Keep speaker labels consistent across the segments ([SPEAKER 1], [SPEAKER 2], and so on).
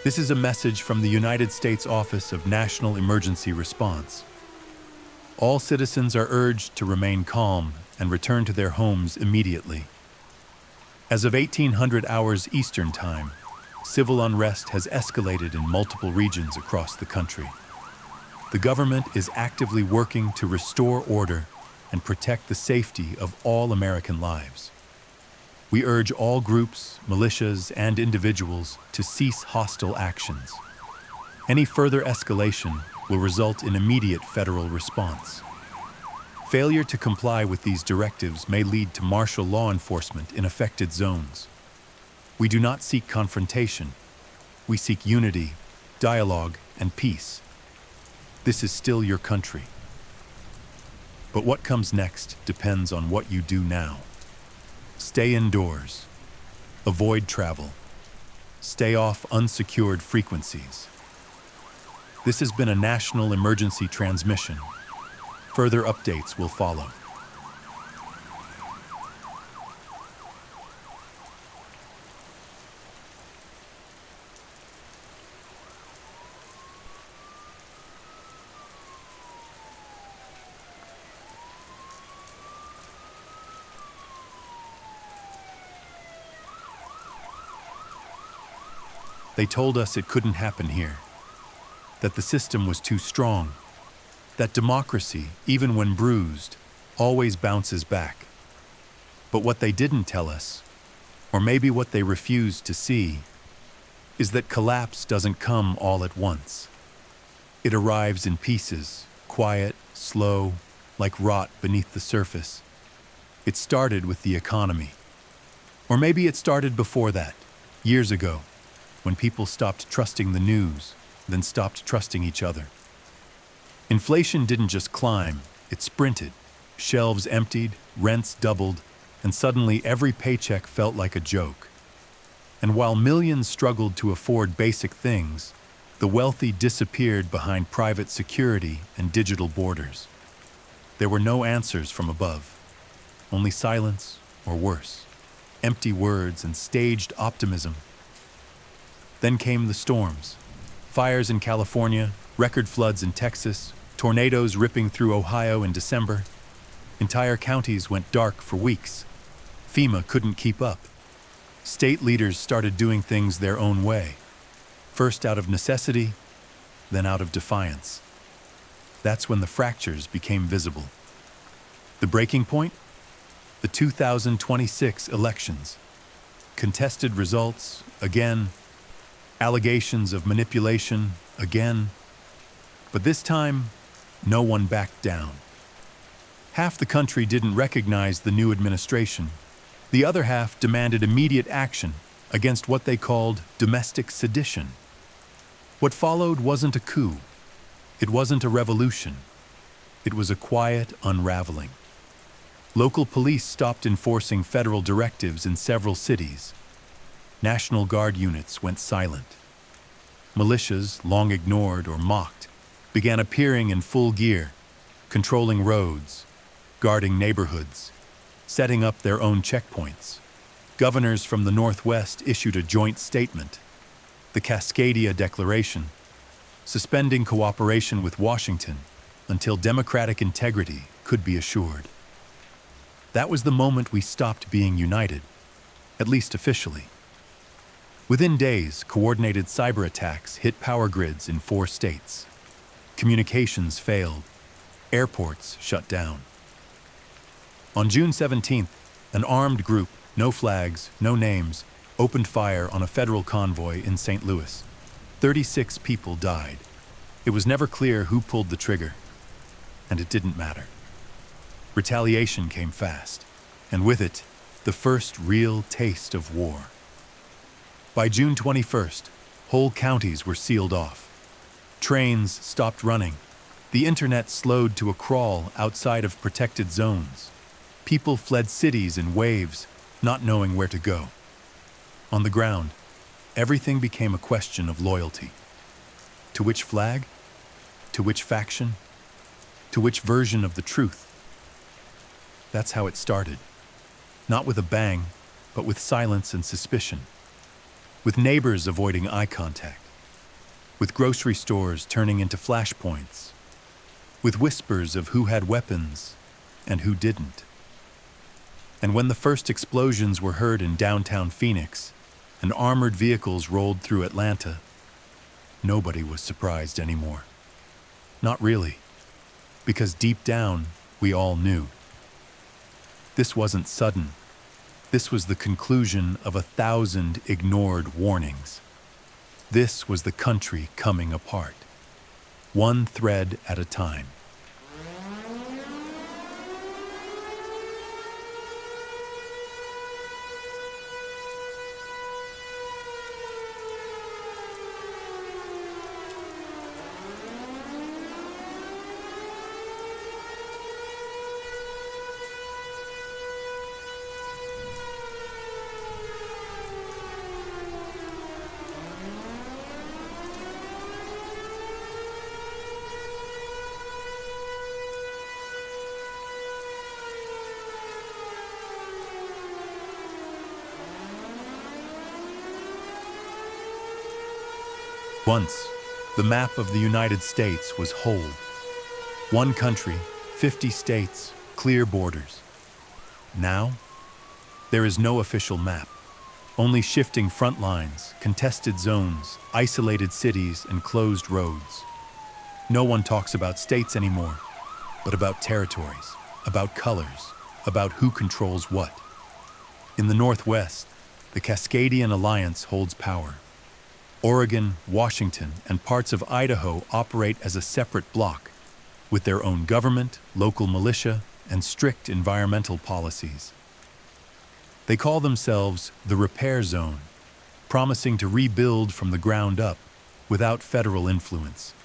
[SPEAKER 1] This is a message from the United States Office of National Emergency Response. All citizens are urged to remain calm and return to their homes immediately. As of 1800 hours Eastern Time, civil unrest has escalated in multiple regions across the country. The government is actively working to restore order and protect the safety of all American lives. We urge all groups, militias, and individuals to cease hostile actions. Any further escalation will result in immediate federal response. Failure to comply with these directives may lead to martial law enforcement in affected zones. We do not seek confrontation. We seek unity, dialogue, and peace. This is still your country. But what comes next depends on what you do now. Stay indoors. Avoid travel. Stay off unsecured frequencies. This has been a national emergency transmission. Further updates will follow. They told us it couldn't happen here, that the system was too strong, that democracy, even when bruised, always bounces back. But what they didn't tell us, or maybe what they refused to see, is that collapse doesn't come all at once. It arrives in pieces, quiet, slow, like rot beneath the surface. It started with the economy. Or maybe it started before that, years ago, when people stopped trusting the news, then stopped trusting each other. Inflation didn't just climb, it sprinted. Shelves emptied, rents doubled, and suddenly every paycheck felt like a joke. And while millions struggled to afford basic things, the wealthy disappeared behind private security and digital borders. There were no answers from above, only silence, or worse, empty words and staged optimism. Then came the storms. Fires in California, record floods in Texas, tornadoes ripping through Ohio in December. Entire counties went dark for weeks. FEMA couldn't keep up. State leaders started doing things their own way, first out of necessity, then out of defiance. That's when the fractures became visible. The breaking point? The 2026 elections. Contested results, again. Allegations of manipulation, again. But this time, no one backed down. Half the country didn't recognize the new administration. The other half demanded immediate action against what they called domestic sedition. What followed wasn't a coup. It wasn't a revolution. It was a quiet unraveling. Local police stopped enforcing federal directives in several cities. National Guard units went silent. Militias, long ignored or mocked, began appearing in full gear, controlling roads, guarding neighborhoods, setting up their own checkpoints. Governors from the Northwest issued a joint statement, the Cascadia Declaration, suspending cooperation with Washington until democratic integrity could be assured. That was the moment we stopped being united, at least officially. Within days, coordinated cyber attacks hit power grids in 4 states. Communications failed. Airports shut down. On June 17th, an armed group, no flags, no names, opened fire on a federal convoy in St. Louis. 36 people died. It was never clear who pulled the trigger, and it didn't matter. Retaliation came fast, and with it, the first real taste of war. By June 21st, whole counties were sealed off. Trains stopped running. The internet slowed to a crawl outside of protected zones. People fled cities in waves, not knowing where to go. On the ground, everything became a question of loyalty. To which flag? To which faction? To which version of the truth? That's how it started. Not with a bang, but with silence and suspicion. With neighbors avoiding eye contact, with grocery stores turning into flashpoints, with whispers of who had weapons and who didn't. And when the first explosions were heard in downtown Phoenix and armored vehicles rolled through Atlanta, nobody was surprised anymore. Not really, because deep down, we all knew. This wasn't sudden. This was the conclusion of 1,000 ignored warnings. This was the country coming apart, one thread at a time. Once, the map of the United States was whole. One country, 50 states, clear borders. Now, there is no official map. Only shifting front lines, contested zones, isolated cities, and closed roads. No one talks about states anymore, but about territories, about colors, about who controls what. In the Northwest, the Cascadian Alliance holds power. Oregon, Washington, and parts of Idaho operate as a separate bloc, with their own government, local militia, and strict environmental policies. They call themselves the Repair Zone, promising to rebuild from the ground up without federal influence.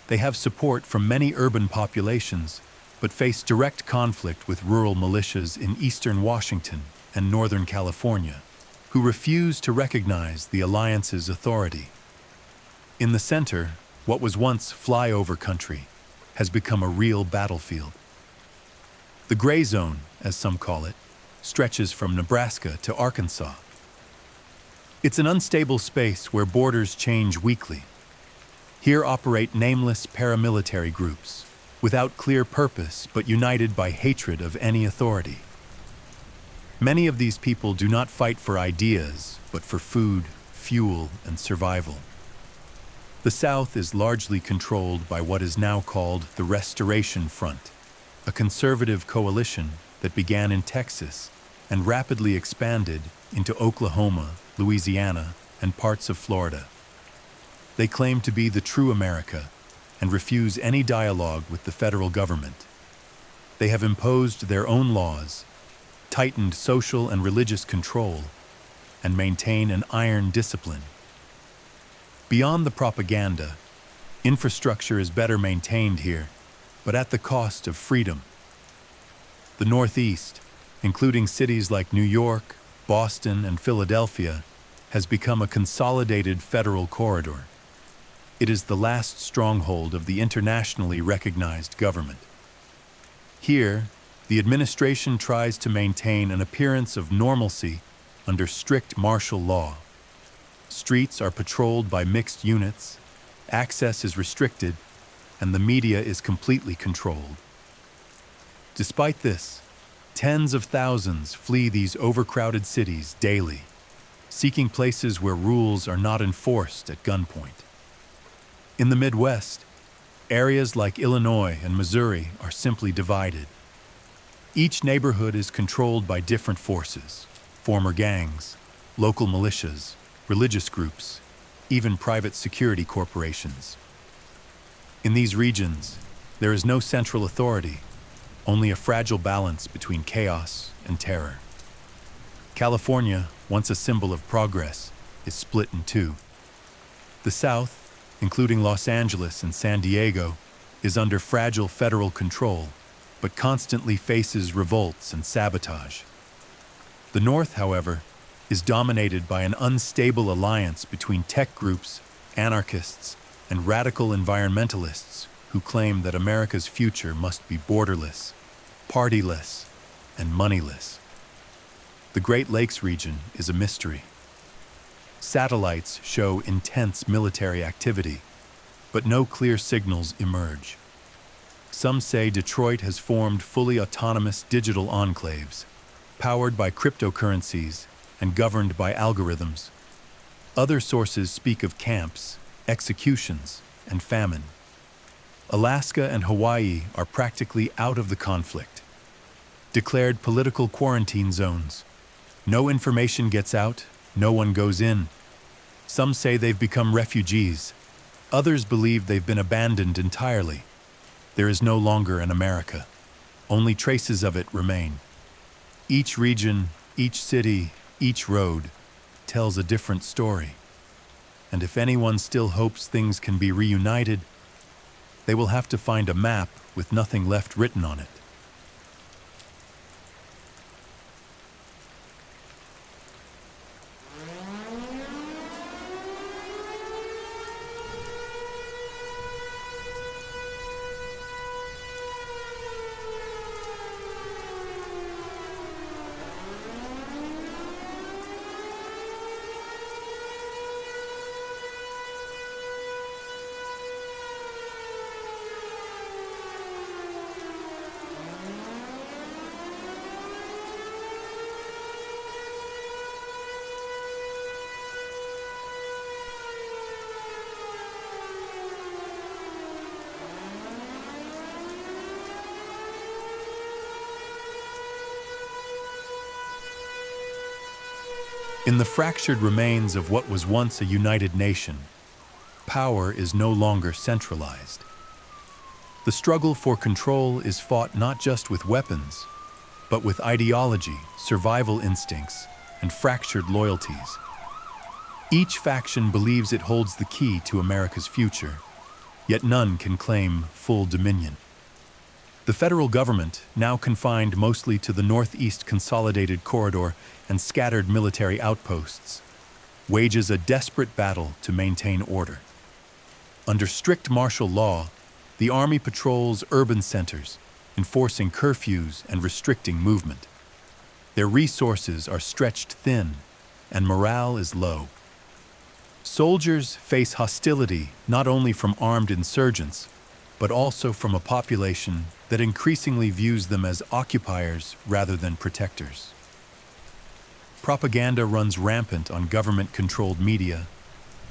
[SPEAKER 1] They have support from many urban populations, but face direct conflict with rural militias in eastern Washington and northern California, who refuse to recognize the alliance's authority. In the center, what was once flyover country has become a real battlefield. The gray zone, as some call it, stretches from Nebraska to Arkansas. It's an unstable space where borders change weekly. Here operate nameless paramilitary groups, without clear purpose but united by hatred of any authority. Many of these people do not fight for ideas, but for food, fuel, and survival. The South is largely controlled by what is now called the Restoration Front, a conservative coalition that began in Texas and rapidly expanded into Oklahoma, Louisiana, and parts of Florida. They claim to be the true America and refuse any dialogue with the federal government. They have imposed their own laws, tightened social and religious control, and maintain an iron discipline. Beyond the propaganda, infrastructure is better maintained here, but at the cost of freedom. The Northeast, including cities like New York, Boston, and Philadelphia, has become a consolidated federal corridor. It is the last stronghold of the internationally recognized government. Here, the administration tries to maintain an appearance of normalcy under strict martial law. Streets are patrolled by mixed units, access is restricted, and the media is completely controlled. Despite this, tens of thousands flee these overcrowded cities daily, seeking places where rules are not enforced at gunpoint. In the Midwest, areas like Illinois and Missouri are simply divided. Each neighborhood is controlled by different forces, former gangs, local militias, religious groups, even private security corporations. In these regions, there is no central authority, only a fragile balance between chaos and terror. California, once a symbol of progress, is split in two. The South, including Los Angeles and San Diego, is under fragile federal control, but constantly faces revolts and sabotage. The North, however, is dominated by an unstable alliance between tech groups, anarchists, and radical environmentalists who claim that America's future must be borderless, partyless, and moneyless. The Great Lakes region is a mystery. Satellites show intense military activity, but no clear signals emerge. Some say Detroit has formed fully autonomous digital enclaves, powered by cryptocurrencies and governed by algorithms. Other sources speak of camps, executions, and famine. Alaska and Hawaii are practically out of the conflict, declared political quarantine zones. No information gets out, no one goes in. Some say they've become refugees. Others believe they've been abandoned entirely. There is no longer an America. Only traces of it remain. Each region, each city, each road tells a different story. And if anyone still hopes things can be reunited, they will have to find a map with nothing left written on it. In the fractured remains of what was once a united nation, power is no longer centralized. The struggle for control is fought not just with weapons, but with ideology, survival instincts, and fractured loyalties. Each faction believes it holds the key to America's future, yet none can claim full dominion. The federal government, now confined mostly to the Northeast Consolidated Corridor and scattered military outposts, wages a desperate battle to maintain order. Under strict martial law, the Army patrols urban centers, enforcing curfews and restricting movement. Their resources are stretched thin, and morale is low. Soldiers face hostility not only from armed insurgents, but also from a population that increasingly views them as occupiers rather than protectors. Propaganda runs rampant on government-controlled media,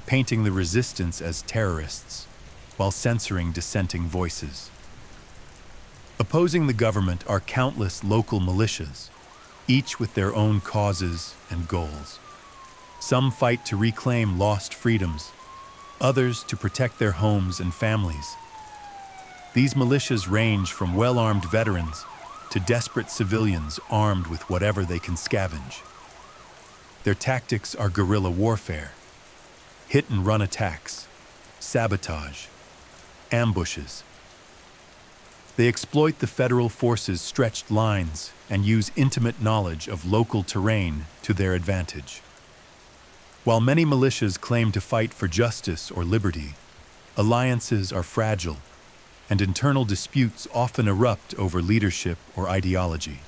[SPEAKER 1] painting the resistance as terrorists, while censoring dissenting voices. Opposing the government are countless local militias, each with their own causes and goals. Some fight to reclaim lost freedoms, others to protect their homes and families. These militias range from well-armed veterans to desperate civilians armed with whatever they can scavenge. Their tactics are guerrilla warfare, hit-and-run attacks, sabotage, ambushes. They exploit the federal forces' stretched lines and use intimate knowledge of local terrain to their advantage. While many militias claim to fight for justice or liberty, alliances are fragile, and internal disputes often erupt over leadership or ideology.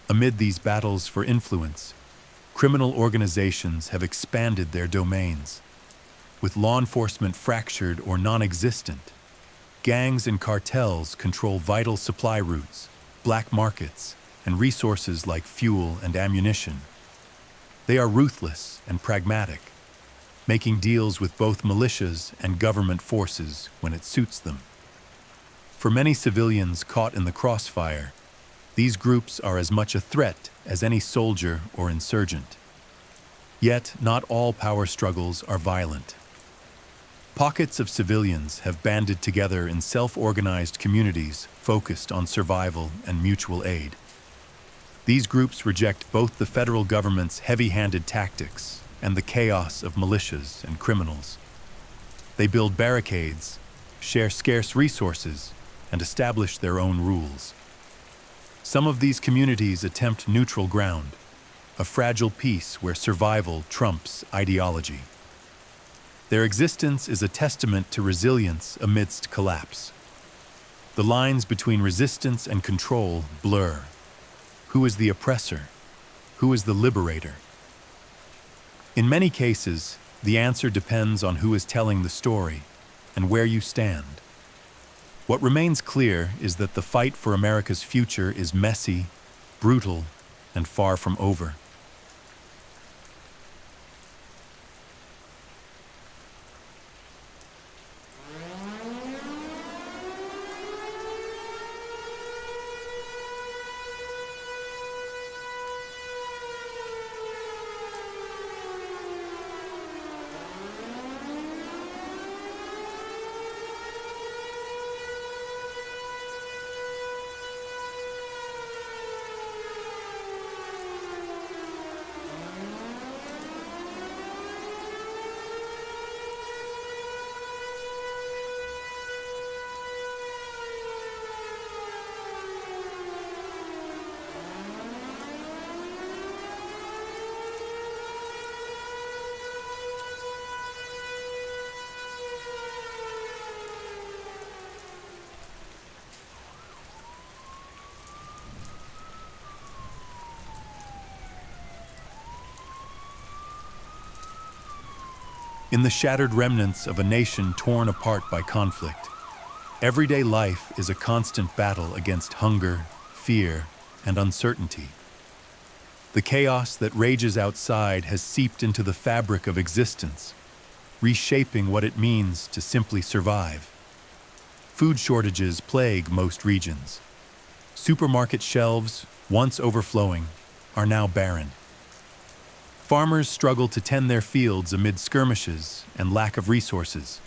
[SPEAKER 1] Amid these battles for influence, criminal organizations have expanded their domains. With law enforcement fractured or non-existent, gangs and cartels control vital supply routes, black markets, and resources like fuel and ammunition. They are ruthless and pragmatic, making deals with both militias and government forces when it suits them. For many civilians caught in the crossfire, these groups are as much a threat as any soldier or insurgent. Yet, not all power struggles are violent. Pockets of civilians have banded together in self-organized communities focused on survival and mutual aid. These groups reject both the federal government's heavy-handed tactics and the chaos of militias and criminals. They build barricades, share scarce resources, and establish their own rules. Some of these communities attempt neutral ground, a fragile peace where survival trumps ideology. Their existence is a testament to resilience amidst collapse. The lines between resistance and control blur. Who is the oppressor? Who is the liberator? In many cases, the answer depends on who is telling the story and where you stand. What remains clear is that the fight for America's future is messy, brutal, and far from over. In the shattered remnants of a nation torn apart by conflict, everyday life is a constant battle against hunger, fear, and uncertainty. The chaos that rages outside has seeped into the fabric of existence, reshaping what it means to simply survive. Food shortages plague most regions. Supermarket shelves, once overflowing, are now barren. Farmers struggle to tend their fields amid skirmishes and lack of resources.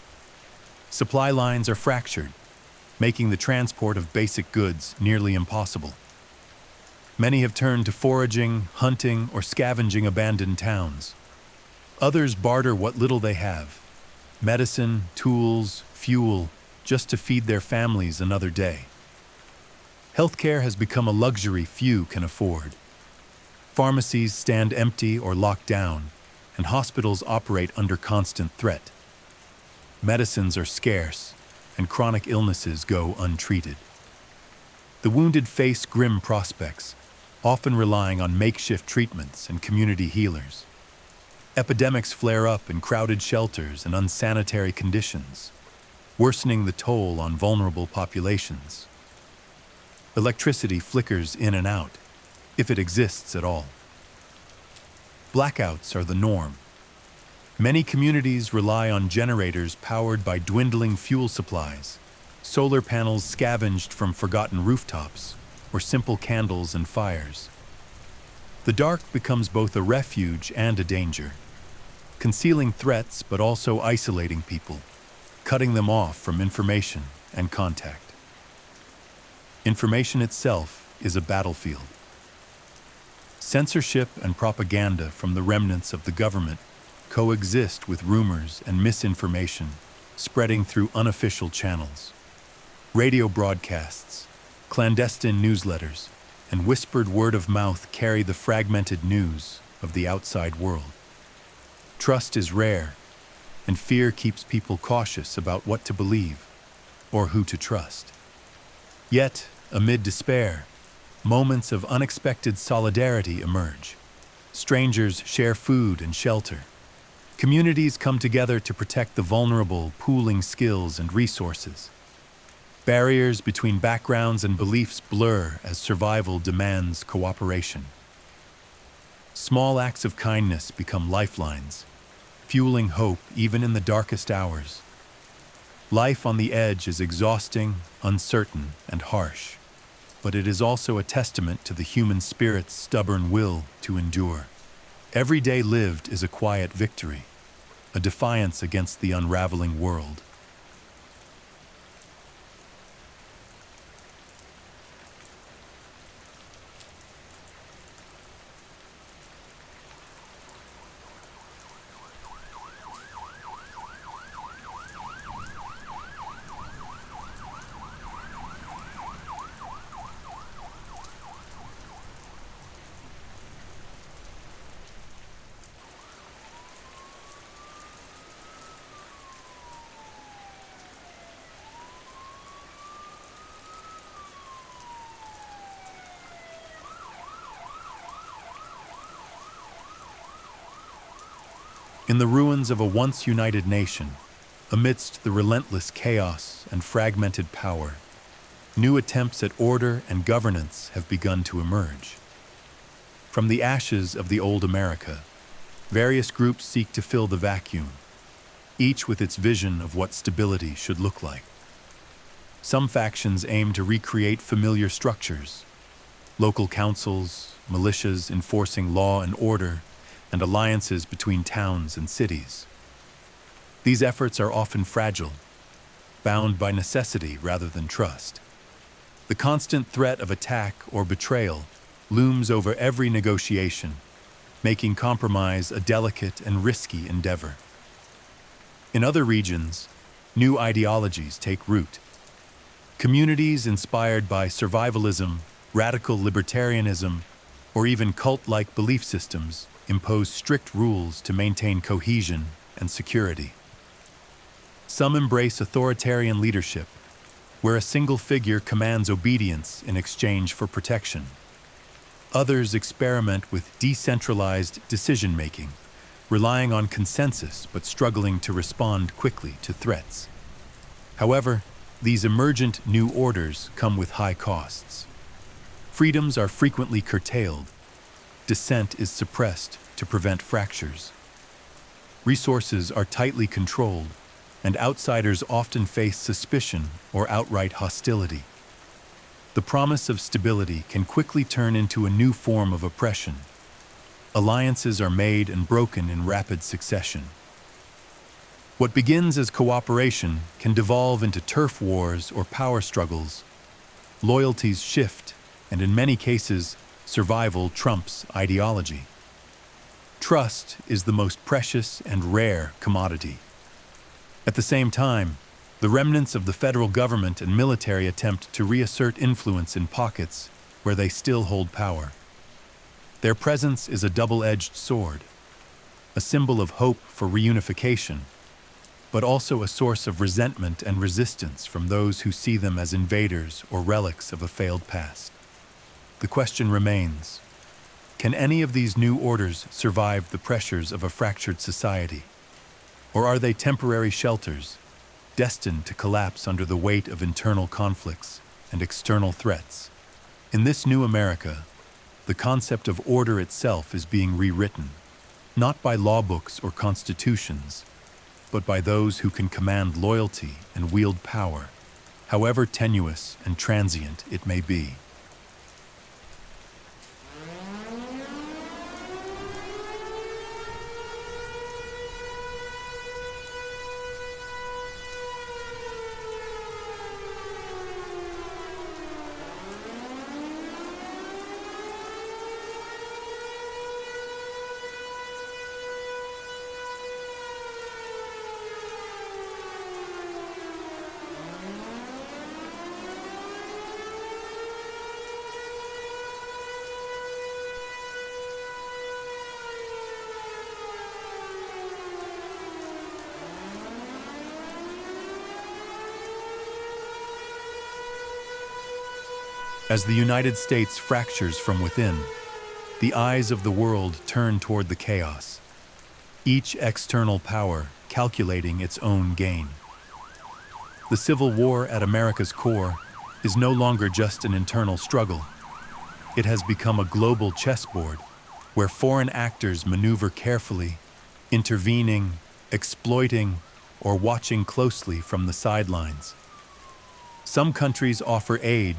[SPEAKER 1] Supply lines are fractured, making the transport of basic goods nearly impossible. Many have turned to foraging, hunting, or scavenging abandoned towns. Others barter what little they have: medicine, tools, fuel, just to feed their families another day. Healthcare has become a luxury few can afford. Pharmacies stand empty or locked down, and hospitals operate under constant threat. Medicines are scarce, and chronic illnesses go untreated. The wounded face grim prospects, often relying on makeshift treatments and community healers. Epidemics flare up in crowded shelters and unsanitary conditions, worsening the toll on vulnerable populations. Electricity flickers in and out, if it exists at all. Blackouts are the norm. Many communities rely on generators powered by dwindling fuel supplies, solar panels scavenged from forgotten rooftops, or simple candles and fires. The dark becomes both a refuge and a danger, concealing threats but also isolating people, cutting them off from information and contact. Information itself is a battlefield. Censorship and propaganda from the remnants of the government coexist with rumors and misinformation spreading through unofficial channels. Radio broadcasts, clandestine newsletters, and whispered word of mouth carry the fragmented news of the outside world. Trust is rare, and fear keeps people cautious about what to believe or who to trust. Yet, amid despair, moments of unexpected solidarity emerge. Strangers share food and shelter. Communities come together to protect the vulnerable, pooling skills and resources. Barriers between backgrounds and beliefs blur as survival demands cooperation. Small acts of kindness become lifelines, fueling hope even in the darkest hours. Life on the edge is exhausting, uncertain, and harsh, but it is also a testament to the human spirit's stubborn will to endure. Every day lived is a quiet victory, a defiance against the unraveling world. In the ruins of a once united nation, amidst the relentless chaos and fragmented power, new attempts at order and governance have begun to emerge. From the ashes of the old America, various groups seek to fill the vacuum, each with its vision of what stability should look like. Some factions aim to recreate familiar structures: local councils, militias enforcing law and order, and alliances between towns and cities. These efforts are often fragile, bound by necessity rather than trust. The constant threat of attack or betrayal looms over every negotiation, making compromise a delicate and risky endeavor. In other regions, new ideologies take root. Communities inspired by survivalism, radical libertarianism, or even cult-like belief systems impose strict rules to maintain cohesion and security. Some embrace authoritarian leadership, where a single figure commands obedience in exchange for protection. Others experiment with decentralized decision-making, relying on consensus but struggling to respond quickly to threats. However, these emergent new orders come with high costs. Freedoms are frequently curtailed. Dissent is suppressed to prevent fractures. Resources are tightly controlled, and outsiders often face suspicion or outright hostility. The promise of stability can quickly turn into a new form of oppression. Alliances are made and broken in rapid succession. What begins as cooperation can devolve into turf wars or power struggles. Loyalties shift, and in many cases, survival trumps ideology. Trust is the most precious and rare commodity. At the same time, the remnants of the federal government and military attempt to reassert influence in pockets where they still hold power. Their presence is a double-edged sword, a symbol of hope for reunification, but also a source of resentment and resistance from those who see them as invaders or relics of a failed past. The question remains, can any of these new orders survive the pressures of a fractured society? Or are they temporary shelters, destined to collapse under the weight of internal conflicts and external threats? In this new America, the concept of order itself is being rewritten, not by law books or constitutions, but by those who can command loyalty and wield power, however tenuous and transient it may be. As the United States fractures from within, the eyes of the world turn toward the chaos, each external power calculating its own gain. The Civil War at America's core is no longer just an internal struggle. It has become a global chessboard where foreign actors maneuver carefully, intervening, exploiting, or watching closely from the sidelines. Some countries offer aid,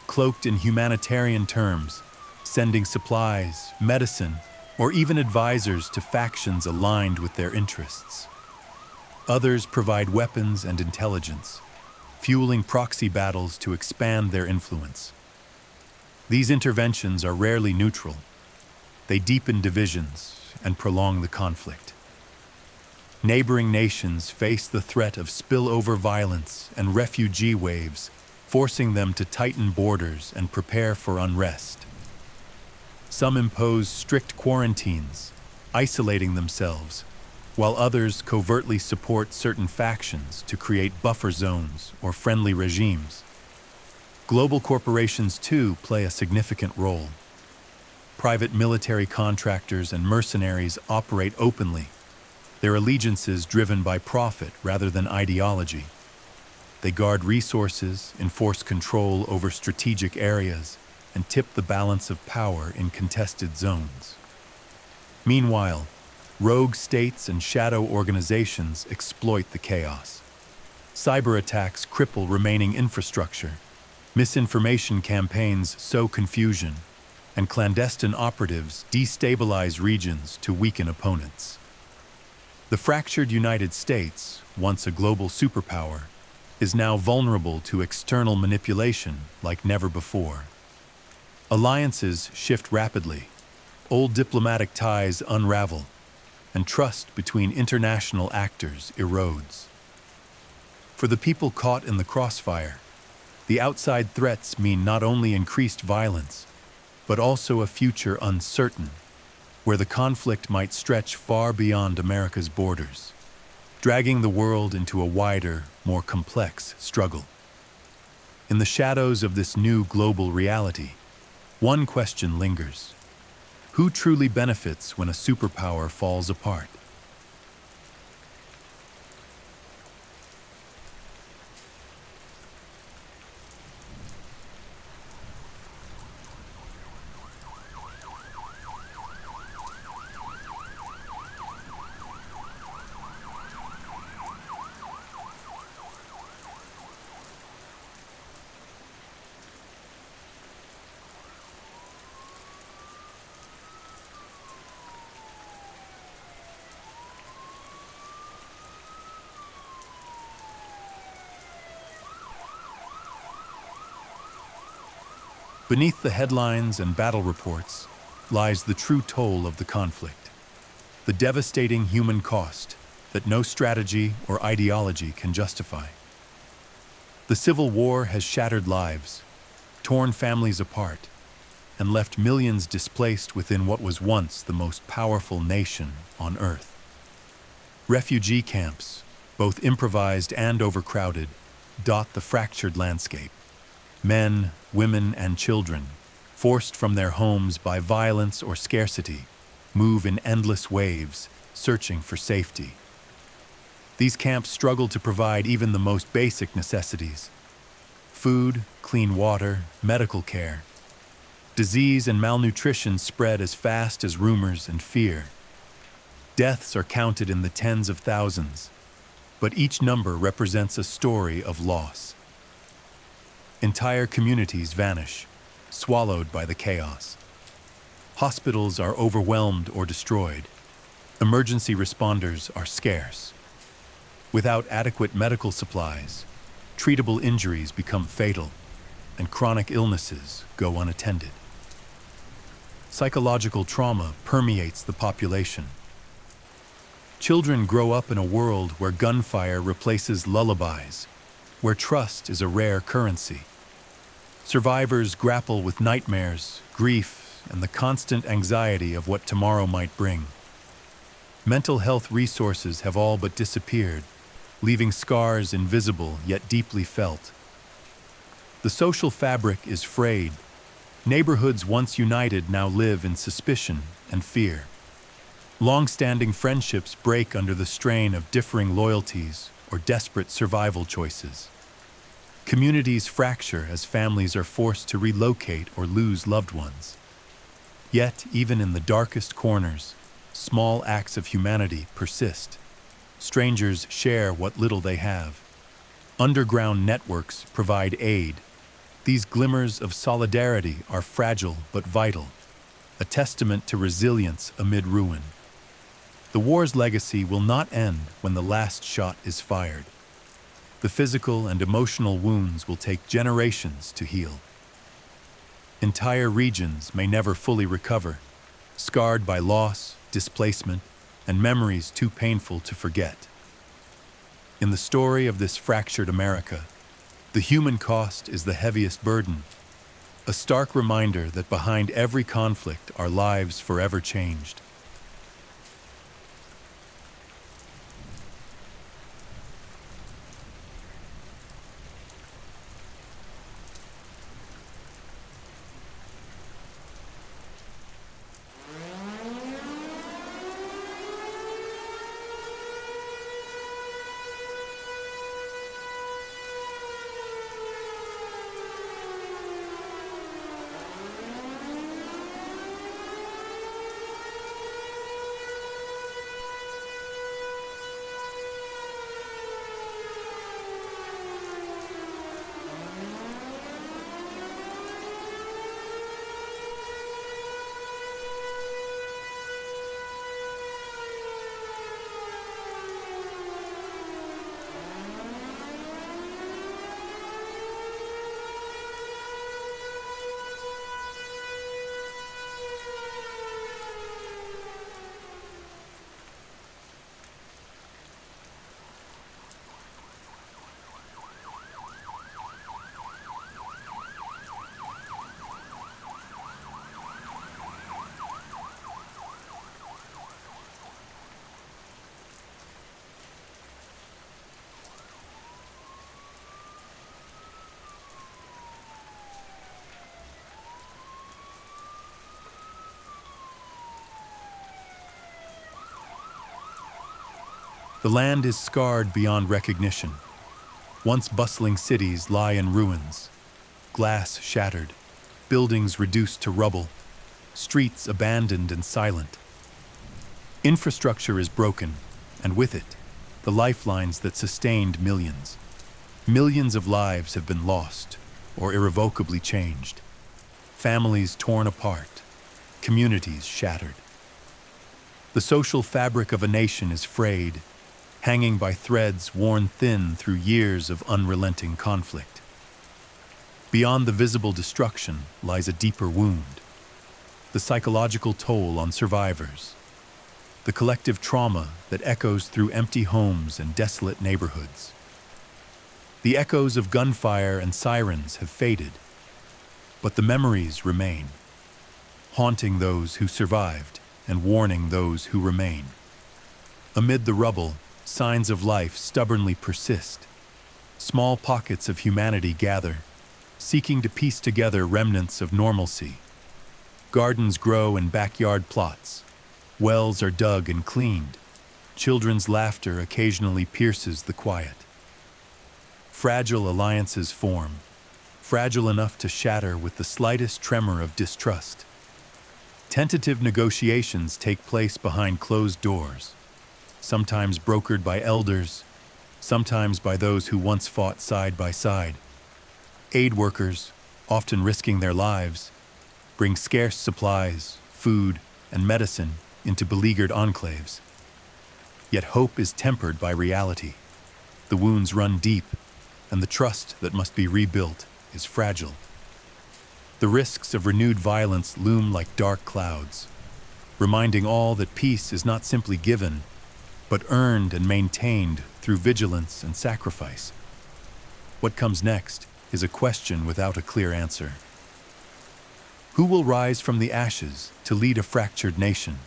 [SPEAKER 1] cloaked in humanitarian terms, sending supplies, medicine, or even advisors to factions aligned with their interests. Others provide weapons and intelligence, fueling proxy battles to expand their influence. These interventions are rarely neutral. They deepen divisions and prolong the conflict. Neighboring nations face the threat of spillover violence and refugee waves, forcing them to tighten borders and prepare for unrest. Some impose strict quarantines, isolating themselves, while others covertly support certain factions to create buffer zones or friendly regimes. Global corporations, too, play a significant role. Private military contractors and mercenaries operate openly, their allegiances driven by profit rather than ideology. They guard resources, enforce control over strategic areas, and tip the balance of power in contested zones. Meanwhile, rogue states and shadow organizations exploit the chaos. Cyber attacks cripple remaining infrastructure, misinformation campaigns sow confusion, and clandestine operatives destabilize regions to weaken opponents. The fractured United States, once a global superpower, is now vulnerable to external manipulation like never before. Alliances shift rapidly, old diplomatic ties unravel, and trust between international actors erodes. For the people caught in the crossfire, the outside threats mean not only increased violence, but also a future uncertain, where the conflict might stretch far beyond America's borders, dragging the world into a wider, more complex struggle. In the shadows of this new global reality, one question lingers. Who truly benefits when a superpower falls apart? Beneath the headlines and battle reports lies the true toll of the conflict, the devastating human cost that no strategy or ideology can justify. The Civil War has shattered lives, torn families apart, and left millions displaced within what was once the most powerful nation on Earth. Refugee camps, both improvised and overcrowded, dot the fractured landscape. Men, women, and children, forced from their homes by violence or scarcity, move in endless waves, searching for safety. These camps struggle to provide even the most basic necessities: food, clean water, medical care. Disease and malnutrition spread as fast as rumors and fear. Deaths are counted in the tens of thousands, but each number represents a story of loss. Entire communities vanish, swallowed by the chaos. Hospitals are overwhelmed or destroyed. Emergency responders are scarce. Without adequate medical supplies, treatable injuries become fatal, and chronic illnesses go unattended. Psychological trauma permeates the population. Children grow up in a world where gunfire replaces lullabies, where trust is a rare currency. Survivors grapple with nightmares, grief, and the constant anxiety of what tomorrow might bring. Mental health resources have all but disappeared, leaving scars invisible yet deeply felt. The social fabric is frayed. Neighborhoods once united now live in suspicion and fear. Long-standing friendships break under the strain of differing loyalties or desperate survival choices. Communities fracture as families are forced to relocate or lose loved ones. Yet, even in the darkest corners, small acts of humanity persist. Strangers share what little they have. Underground networks provide aid. These glimmers of solidarity are fragile but vital, a testament to resilience amid ruin. The war's legacy will not end when the last shot is fired. The physical and emotional wounds will take generations to heal. Entire regions may never fully recover, scarred by loss, displacement, and memories too painful to forget. In the story of this fractured America, the human cost is the heaviest burden, a stark reminder that behind every conflict are lives forever changed. The land is scarred beyond recognition. Once bustling cities lie in ruins, glass shattered, buildings reduced to rubble, streets abandoned and silent. Infrastructure is broken, and with it, the lifelines that sustained millions. Millions of lives have been lost or irrevocably changed. Families torn apart, communities shattered. The social fabric of a nation is frayed, hanging by threads worn thin through years of unrelenting conflict. Beyond the visible destruction lies a deeper wound, the psychological toll on survivors, the collective trauma that echoes through empty homes and desolate neighborhoods. The echoes of gunfire and sirens have faded, but the memories remain, haunting those who survived and warning those who remain. Amid the rubble, signs of life stubbornly persist. Small pockets of humanity gather, seeking to piece together remnants of normalcy. Gardens grow in backyard plots. Wells are dug and cleaned. Children's laughter occasionally pierces the quiet. Fragile alliances form, fragile enough to shatter with the slightest tremor of distrust. Tentative negotiations take place behind closed doors, sometimes brokered by elders, sometimes by those who once fought side by side. Aid workers, often risking their lives, bring scarce supplies, food, and medicine into beleaguered enclaves. Yet hope is tempered by reality. The wounds run deep, and the trust that must be rebuilt is fragile. The risks of renewed violence loom like dark clouds, reminding all that peace is not simply given, but earned and maintained through vigilance and sacrifice. What comes next is a question without a clear answer. Who will rise from the ashes to lead a fractured nation?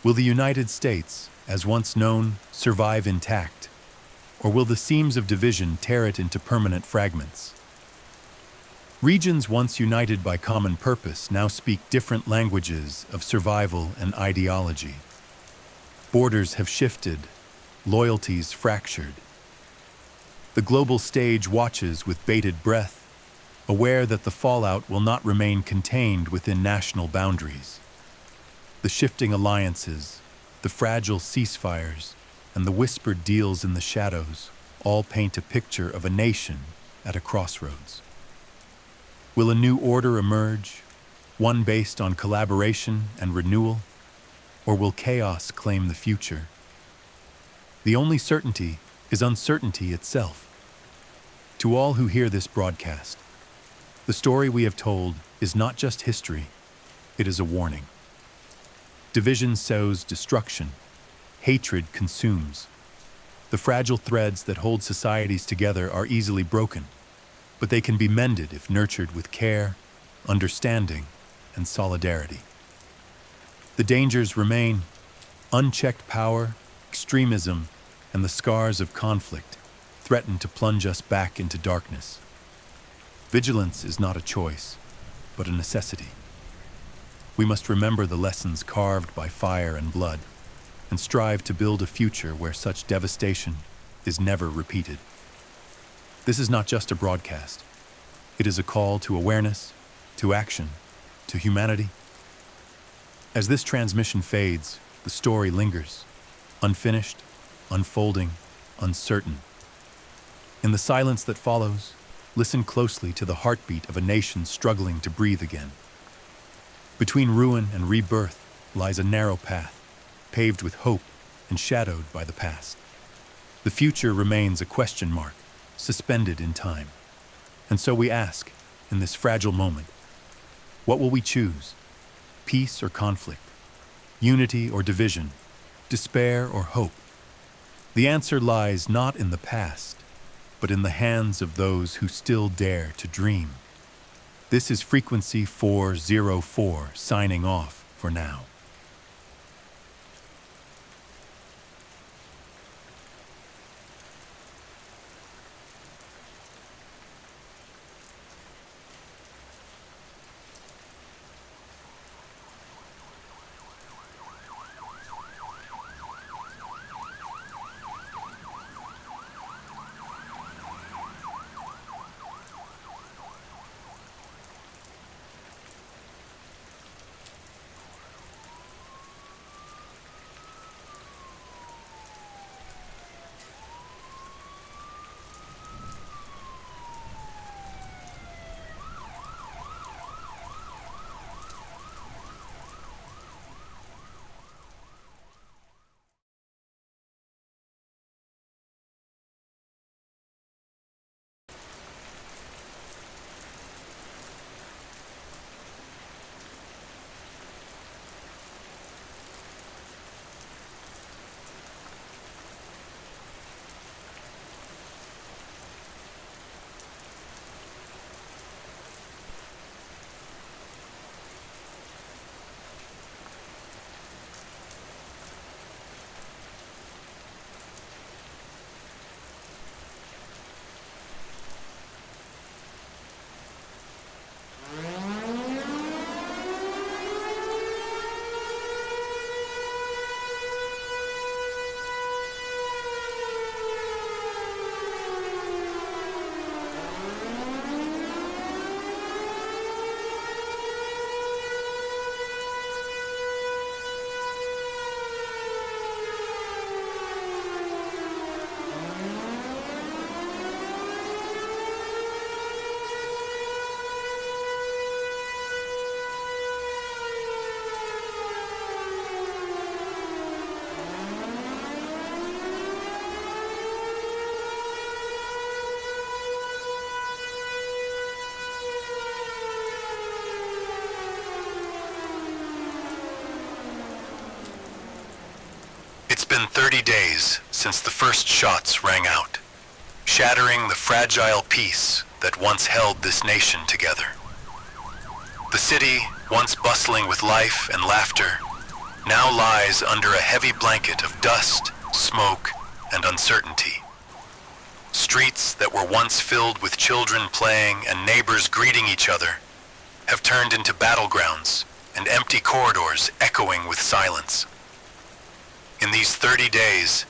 [SPEAKER 1] Will the United States, as once known, survive intact? Or will the seams of division tear it into permanent fragments? Regions once united by common purpose now speak different languages of survival and ideology. Borders have shifted, loyalties fractured. The global stage watches with bated breath, aware that the fallout will not remain contained within national boundaries. The shifting alliances, the fragile ceasefires, and the whispered deals in the shadows all paint a picture of a nation at a crossroads. Will a new order emerge, one based on collaboration and renewal, or will chaos claim the future? The only certainty is uncertainty itself. To all who hear this broadcast, the story we have told is not just history, it is a warning. Division sows destruction, hatred consumes. The fragile threads that hold societies together are easily broken, but they can be mended if nurtured with care, understanding, and solidarity. The dangers remain: unchecked power, extremism, and the scars of conflict threaten to plunge us back into darkness. Vigilance is not a choice, but a necessity. We must remember the lessons carved by fire and blood, and strive to build a future where such devastation is never repeated. This is not just a broadcast. It is a call to awareness, to action, to humanity. As this transmission fades, the story lingers, unfinished, unfolding, uncertain. In the silence that follows, listen closely to the heartbeat of a nation struggling to breathe again. Between ruin and rebirth lies a narrow path, paved with hope and shadowed by the past. The future remains a question mark, suspended in time. And so we ask, in this fragile moment, what will we choose? Peace or conflict? Unity or division? Despair or hope? The answer lies not in the past, but in the hands of those who still dare to dream. This is Frequency 404 signing off for now. been 30 days since the first shots rang out, shattering the fragile peace that once held this nation together. The city, once bustling with life and laughter, now lies under a heavy blanket of dust, smoke, and uncertainty. Streets that were once filled with children playing and neighbors greeting each other have turned into battlegrounds and empty corridors echoing with silence. In these 30 days,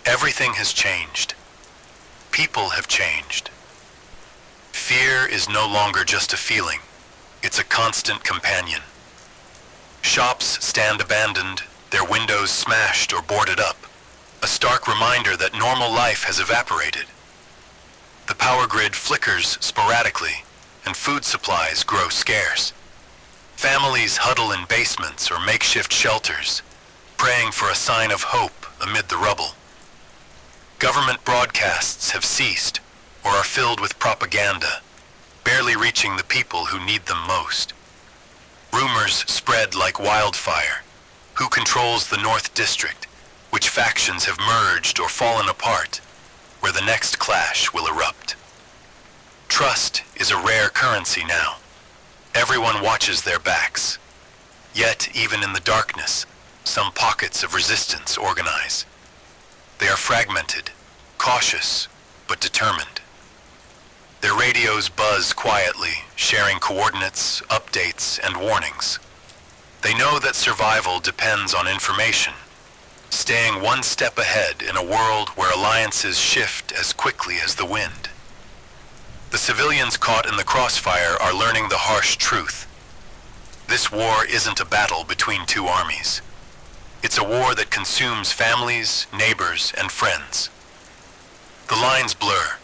[SPEAKER 1] everything has changed. People have changed. Fear is no longer just a feeling, it's a constant companion. Shops stand abandoned, their windows smashed or boarded up, a stark reminder that normal life has evaporated. The power grid flickers sporadically, and food supplies grow scarce. Families huddle in basements or makeshift shelters, praying for a sign of hope amid the rubble. Government broadcasts have ceased or are filled with propaganda, barely reaching the people who need them most. Rumors spread like wildfire. Who controls the North District? Which factions have merged or fallen apart? Where the next clash will erupt. Trust is a rare currency now. Everyone watches their backs. Yet, even in the darkness, some pockets of resistance organize. They are fragmented, cautious, but determined. Their radios buzz quietly, sharing coordinates, updates, and warnings. They know that survival depends on information, staying one step ahead in a world where alliances shift as quickly as the wind. The civilians caught in the crossfire are learning the harsh truth. This war isn't a battle between two armies. It's a war that consumes families, neighbors, and friends. The lines blur,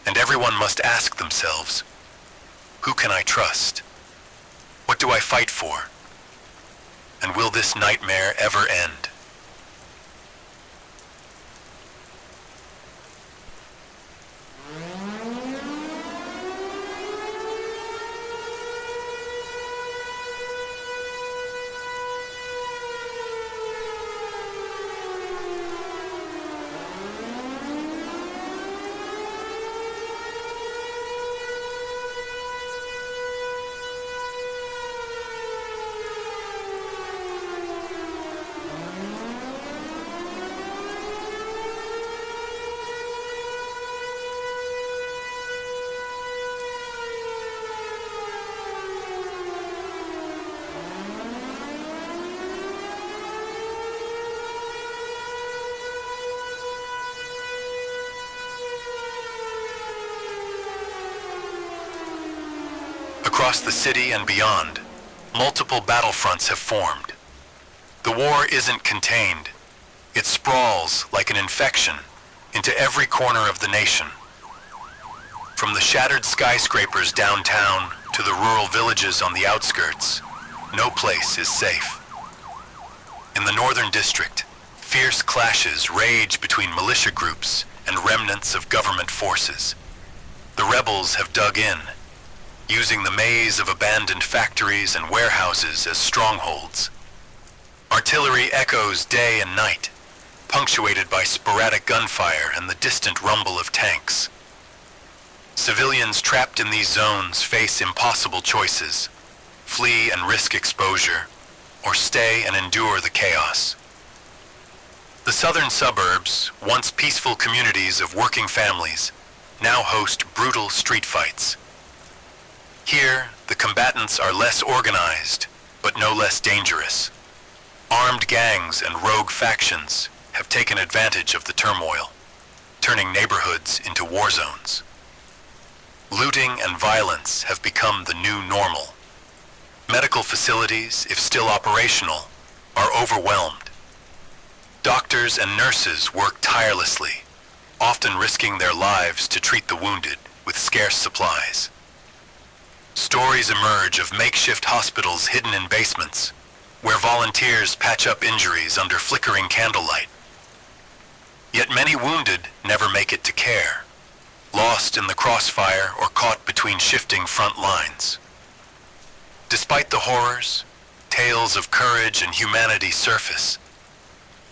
[SPEAKER 1] and everyone must ask themselves, who can I trust? What do I fight for? And will this nightmare ever end? Across the city and beyond, multiple battlefronts have formed. The war isn't contained. It sprawls like an infection into every corner of the nation. From the shattered skyscrapers downtown to the rural villages on the outskirts, no place is safe. In the Northern District, fierce clashes rage between militia groups and remnants of government forces. The rebels have dug in, using the maze of abandoned factories and warehouses as strongholds. Artillery echoes day and night, punctuated by sporadic gunfire and the distant rumble of tanks. Civilians trapped in these zones face impossible choices: flee and risk exposure, or stay and endure the chaos. The southern suburbs, once peaceful communities of working families, now host brutal street fights. Here, the combatants are less organized, but no less dangerous. Armed gangs and rogue factions have taken advantage of the turmoil, turning neighborhoods into war zones. Looting and violence have become the new normal. Medical facilities, if still operational, are overwhelmed. Doctors and nurses work tirelessly, often risking their lives to treat the wounded with scarce supplies. Stories emerge of makeshift hospitals hidden in basements, where volunteers patch up injuries under flickering candlelight. Yet many wounded never make it to care, lost in the crossfire or caught between shifting front lines. Despite the horrors, tales of courage and humanity surface.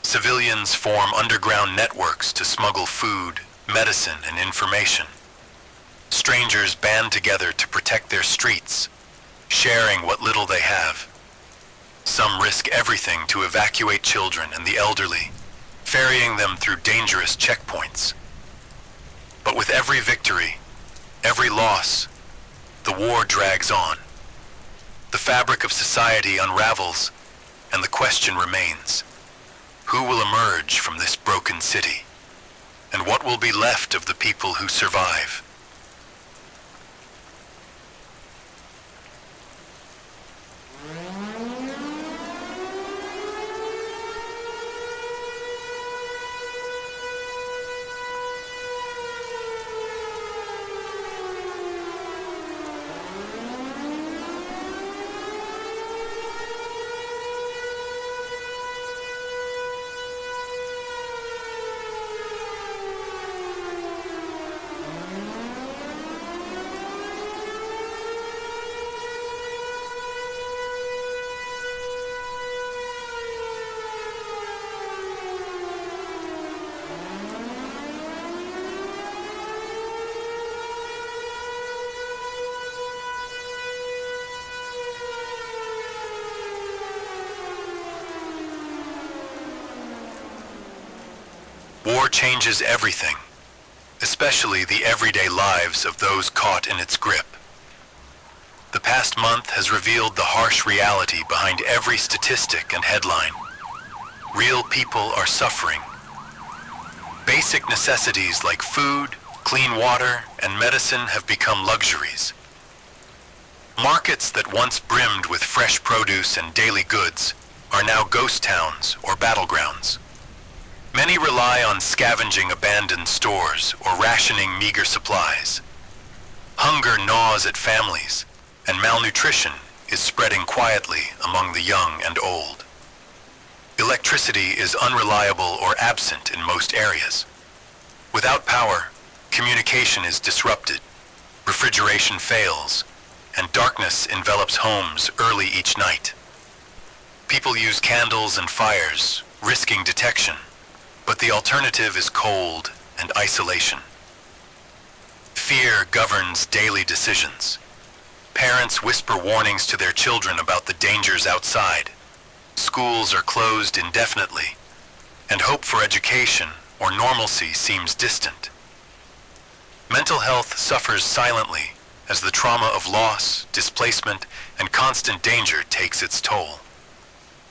[SPEAKER 1] Civilians form underground networks to smuggle food, medicine, and information. Strangers band together to protect their streets, sharing what little they have. Some risk everything to evacuate children and the elderly, ferrying them through dangerous checkpoints. But with every victory, every loss, the war drags on. The fabric of society unravels, and the question remains: who will emerge from this broken city? And what will be left of the people who survive? War changes everything, especially the everyday lives of those caught in its grip. The past month has revealed the harsh reality behind every statistic and headline. Real people are suffering. Basic necessities like food, clean water, and medicine have become luxuries. Markets that once brimmed with fresh produce and daily goods are now ghost towns or battlegrounds. Many rely on scavenging abandoned stores or rationing meager supplies. Hunger gnaws at families, and malnutrition is spreading quietly among the young and old. Electricity is unreliable or absent in most areas. Without power, communication is disrupted, refrigeration fails, and darkness envelops homes early each night. People use candles and fires, risking detection, but the alternative is cold and isolation. Fear governs daily decisions. Parents whisper warnings to their children about the dangers outside. Schools are closed indefinitely, and hope for education or normalcy seems distant. Mental health suffers silently as the trauma of loss, displacement, and constant danger takes its toll.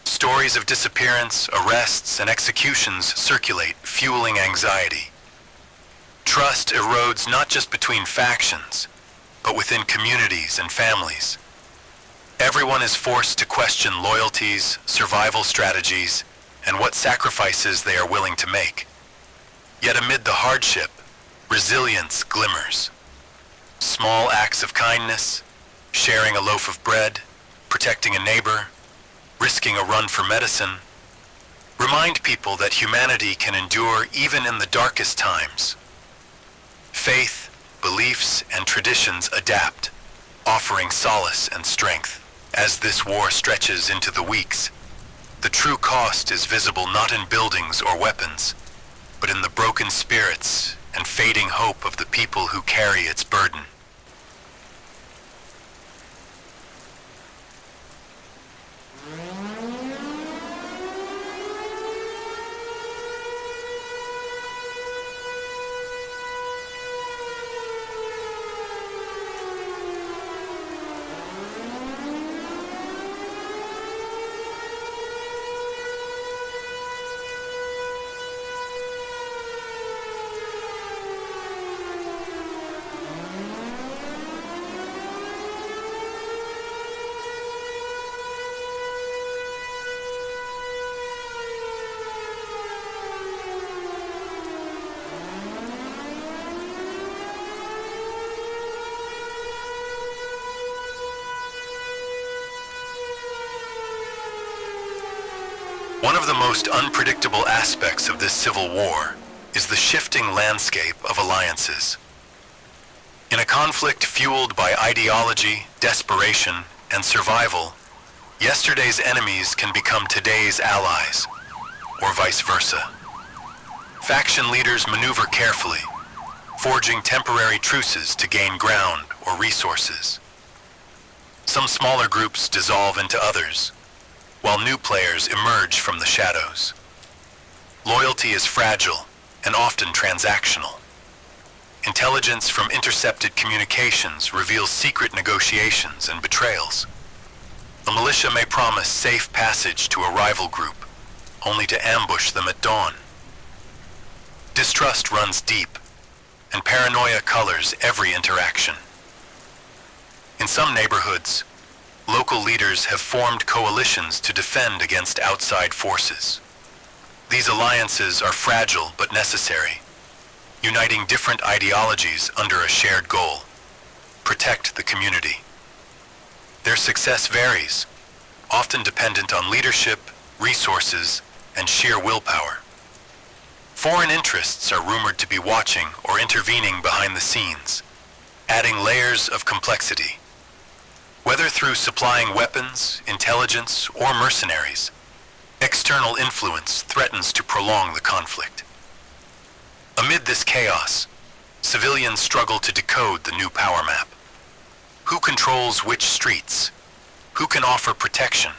[SPEAKER 1] Stories of disappearance, arrests, and executions circulate, fueling anxiety. Trust erodes not just between factions, but within communities and families. Everyone is forced to question loyalties, survival strategies, and what sacrifices they are willing to make. Yet amid the hardship, resilience glimmers. Small acts of kindness, sharing a loaf of bread, protecting a neighbor, risking a run for medicine, remind people that humanity can endure even in the darkest times. Faith, beliefs, and traditions adapt, offering solace and strength. As this war stretches into the weeks, the true cost is visible not in buildings or weapons, but in the broken spirits and fading hope of the people who carry its burden. One of the most unpredictable aspects of this civil war is the shifting landscape of alliances. In a conflict fueled by ideology, desperation, and survival, yesterday's enemies can become today's allies. or vice versa. Faction leaders maneuver carefully, forging temporary truces to gain ground or resources. Some smaller groups dissolve into others, while new players emerge from the shadows. Loyalty is fragile and often transactional. Intelligence from intercepted communications reveals secret negotiations and betrayals. A militia may promise safe passage to a rival group, only to ambush them at dawn. Distrust runs deep, and paranoia colors every interaction. In some neighborhoods, local leaders have formed coalitions to defend against outside forces. These alliances are fragile but necessary, uniting different ideologies under a shared goal: protect the community. Their success varies, often dependent on leadership, resources, and sheer willpower. Foreign interests are rumored to be watching or intervening behind the scenes, adding layers of complexity. Whether through supplying weapons, intelligence, or mercenaries, external influence threatens to prolong the conflict. Amid this chaos, civilians struggle to decode the new power map. Who controls which streets? Who can offer protection?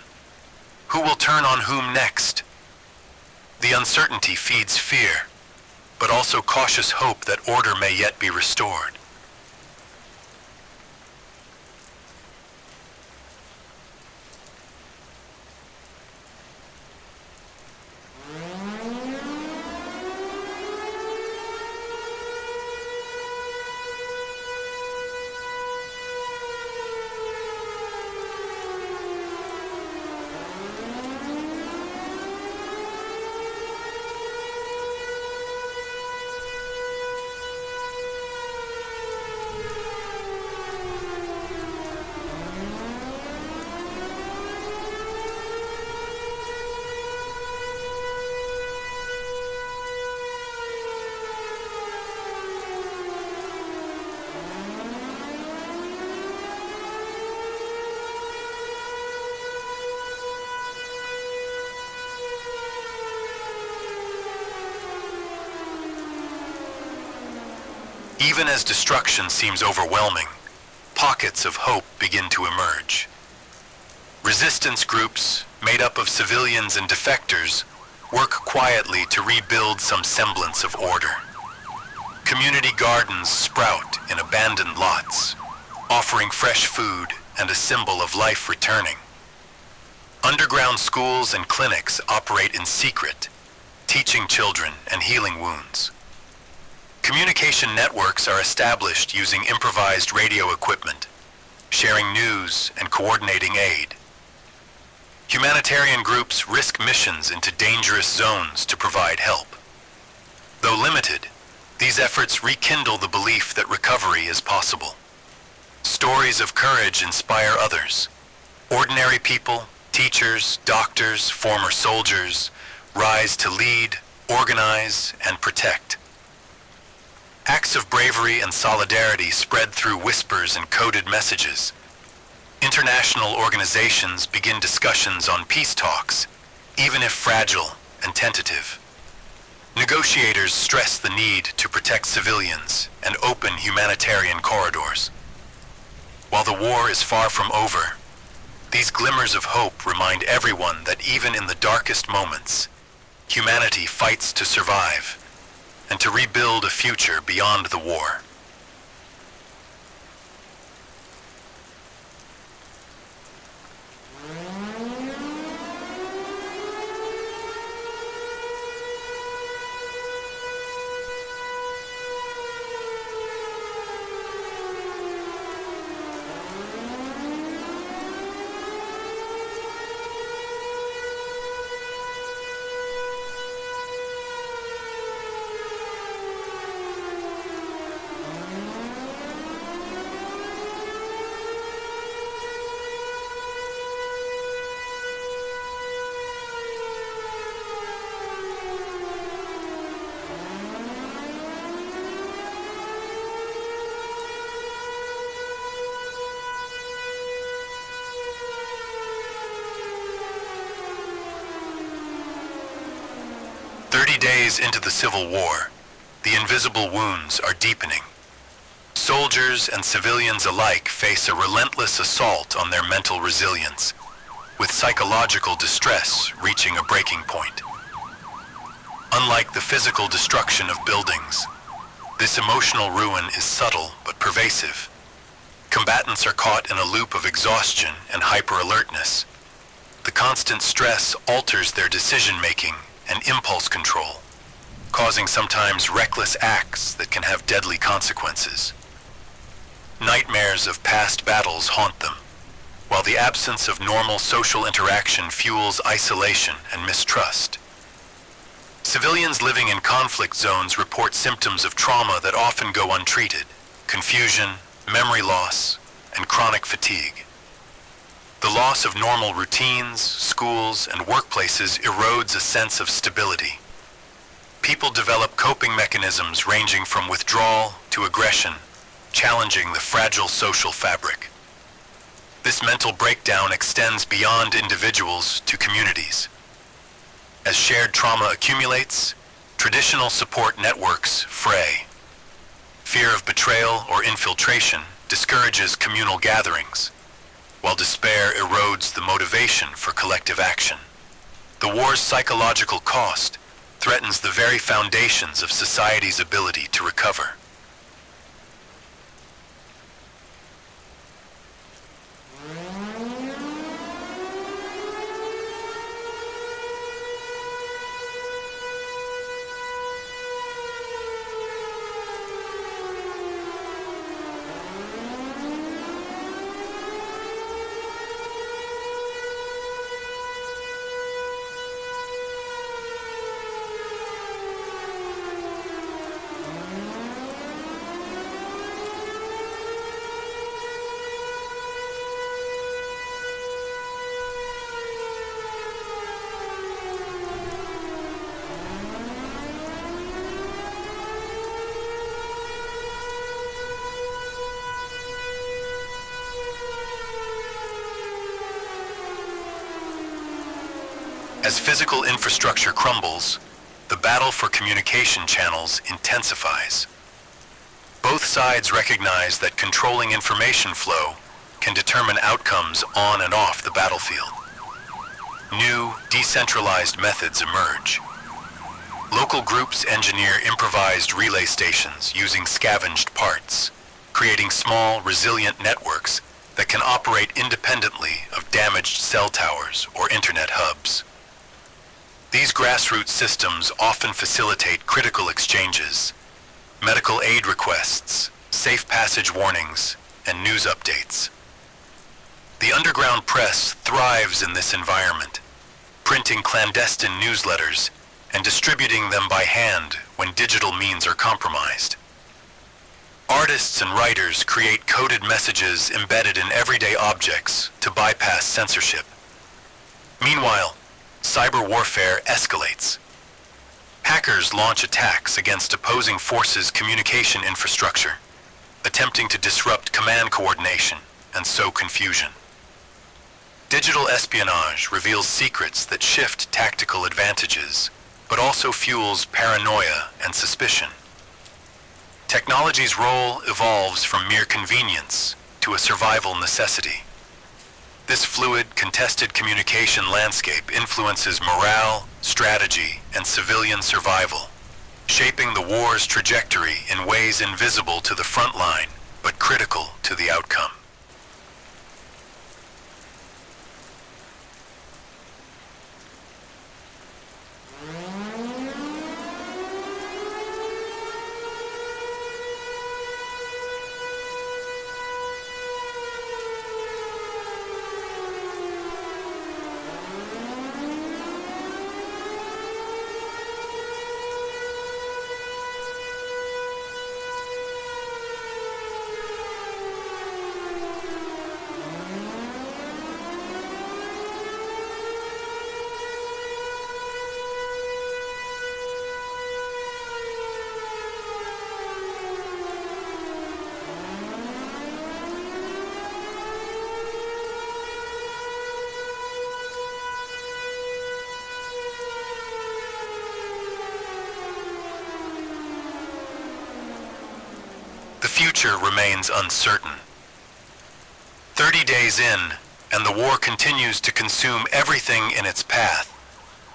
[SPEAKER 1] Who will turn on whom next? The uncertainty feeds fear, but also cautious hope that order may yet be restored. Even as destruction seems overwhelming, pockets of hope begin to emerge. Resistance groups, made up of civilians and defectors, work quietly to rebuild some semblance of order. Community gardens sprout in abandoned lots, offering fresh food and a symbol of life returning. Underground schools and clinics operate in secret, teaching children and healing wounds. Communication networks are established using improvised radio equipment, sharing news and coordinating aid. Humanitarian groups risk missions into dangerous zones to provide help. Though limited, these efforts rekindle the belief that recovery is possible. Stories of courage inspire others. Ordinary people, teachers, doctors, former soldiers, rise to lead, organize, and protect. Acts of bravery and solidarity spread through whispers and coded messages. International organizations begin discussions on peace talks, even if fragile and tentative. Negotiators stress the need to protect civilians and open humanitarian corridors. While the war is far from over, these glimmers of hope remind everyone that even in the darkest moments, humanity fights to survive and to rebuild a future beyond the war. 50 days into the Civil War, the invisible wounds are deepening. Soldiers and civilians alike face a relentless assault on their mental resilience, with psychological distress reaching a breaking point. Unlike the physical destruction of buildings, this emotional ruin is subtle but pervasive. Combatants are caught in a loop of exhaustion and hyper-alertness. The constant stress alters their decision-making and impulse control, causing sometimes reckless acts that can have deadly consequences. Nightmares of past battles haunt them, while the absence of normal social interaction fuels isolation and mistrust. Civilians living in conflict zones report symptoms of trauma that often go untreated: confusion, memory loss, and chronic fatigue. The loss of normal routines, schools, and workplaces erodes a sense of stability. People develop coping mechanisms ranging from withdrawal to aggression, challenging the fragile social fabric. This mental breakdown extends beyond individuals to communities. As shared trauma accumulates, traditional support networks fray. Fear of betrayal or infiltration discourages communal gatherings, while despair erodes the motivation for collective action. The war's psychological cost threatens the very foundations of society's ability to recover. As physical infrastructure crumbles, the battle for communication channels intensifies. Both sides recognize that controlling information flow can determine outcomes on and off the battlefield. New, decentralized methods emerge. Local groups engineer improvised relay stations using scavenged parts, creating small, resilient networks that can operate independently of damaged cell towers or internet hubs. These grassroots systems often facilitate critical exchanges, medical aid requests, safe passage warnings, and news updates. The underground press thrives in this environment, printing clandestine newsletters and distributing them by hand when digital means are compromised. Artists and writers create coded messages embedded in everyday objects to bypass censorship. Meanwhile, cyber warfare escalates. Hackers launch attacks against opposing forces' communication infrastructure, attempting to disrupt command coordination and sow confusion. Digital espionage reveals secrets that shift tactical advantages, but also fuels paranoia and suspicion. Technology's role evolves from mere convenience to a survival necessity. This fluid, contested communication landscape influences morale, strategy, and civilian survival, shaping the war's trajectory in ways invisible to the front line, but critical to the outcome. future remains uncertain. 30 days in, and the war continues to consume everything in its path.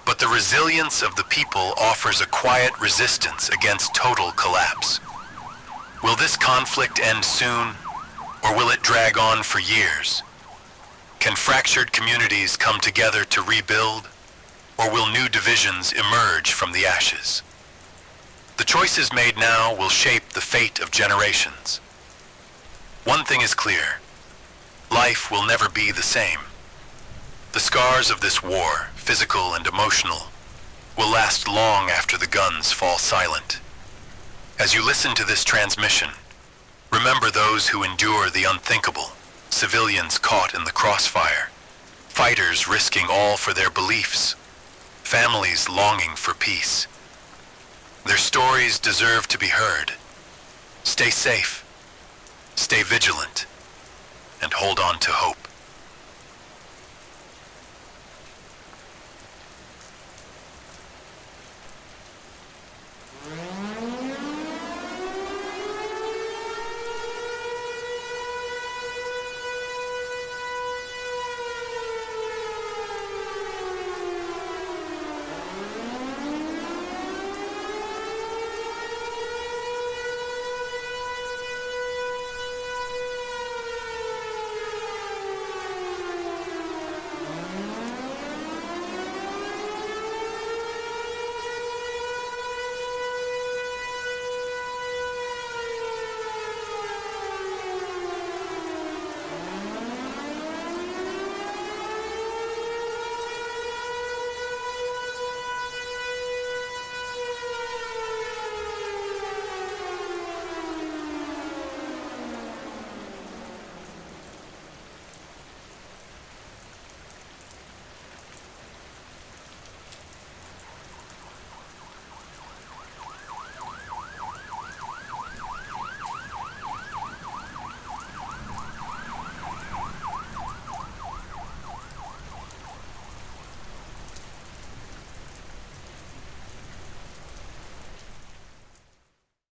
[SPEAKER 1] But the resilience of the people offers a quiet resistance against total collapse. Will this conflict end soon, or will it drag on for years? Can fractured communities come together to rebuild, or will new divisions emerge from the ashes? The choices made now will shape the fate of generations. One thing is clear: life will never be the same. The scars of this war, physical and emotional, will last long after the guns fall silent. As you listen to this transmission, remember those who endure the unthinkable, civilians caught in the crossfire, fighters risking all for their beliefs, families longing for peace. Their stories deserve to be heard. Stay safe, stay vigilant, and hold on to hope.